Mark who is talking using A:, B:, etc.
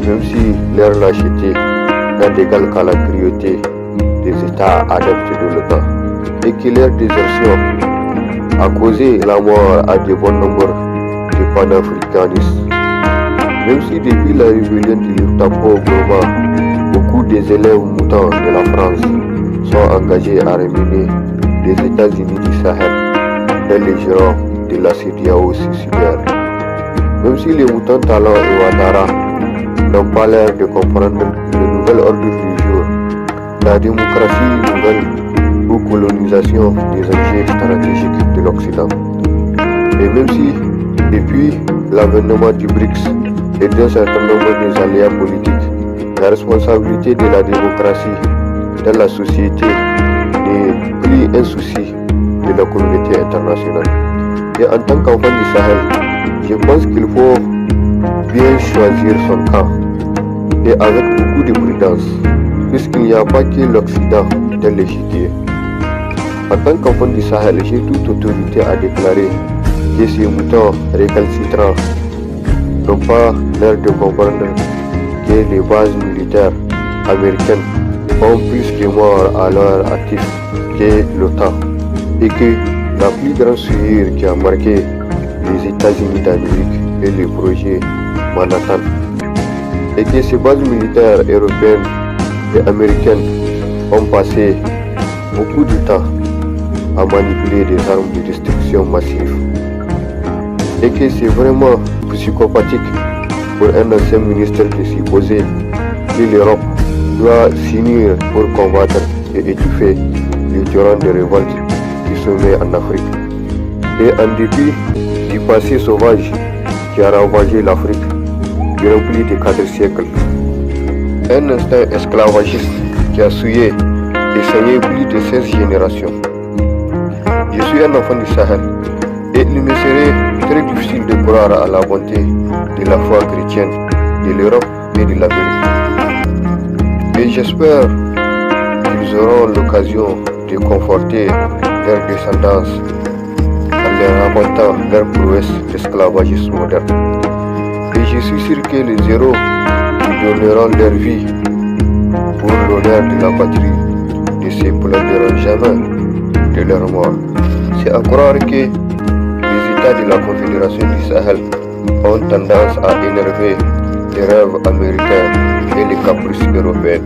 A: même si leur lâcheté n'a d'égal qu'à la cruauté des États adeptes de l'OTAN, et que leur désertion a causé la mort à de bon nombre de panafricanistes. Même si depuis la rébellion de l'Utapo Goma, beaucoup des élèves moutants de la France sont engagés à ramener les États-Unis du Sahel dans les giron de la CEDEAO suicidaire. Même si les moutants Talon et Ouattara n'ont pas l'air de comprendre le nouvel ordre du jour, la démocratie nouvelle ou colonisation des enjeux stratégiques de l'Occident. Et même si, depuis l'avènement du BRICS et d'un certain nombre des alliés politiques, la responsabilité de la démocratie dans la société n'est plus un souci de la communauté internationale. Et en tant qu'enfant du Sahel, je pense qu'il faut bien choisir son camp et avec beaucoup de prudence, puisqu'il n'y a pas que l'Occident dans l'échiquier. En tant qu'enfant du Sahel, j'ai toute autorité à déclarer que ces moutons récalcitrants n'ont pas l'air de comprendre que les bases militaires américaines ont plus de morts à leur actif que l'OTAN et que la plus grande souillure qui a marqué les États-Unis d'Amérique est le projet Manhattan et que ces bases militaires européennes et américaines ont passé beaucoup de temps à manipuler des armes de destruction massive et que c'est vraiment psychopathique pour un ancien ministre de supposer que l'Europe doit s'unir pour combattre et étouffer les torrents de révolte qui sommet en Afrique. Et en dépit du passé sauvage qui a ravagé l'Afrique durant plus de 4 siècles, un instinct esclavagiste qui a souillé et saigné plus de 16 générations. Je suis un enfant du Sahel et il me serait très difficile de croire à la bonté de la foi chrétienne de l'Europe et de l'Amérique. Et j'espère qu'ils auront l'occasion de conforter leur descendance en leur racontant leur prouesse d'esclavagisme moderne. Et je suis sûr que les héros qui donneront leur vie pour l'honneur de la patrie ne se plaindront jamais de leur mort. C'est à croire que les États de la Confédération du Sahel ont tendance à énerver les rêves américains et les caprices européens.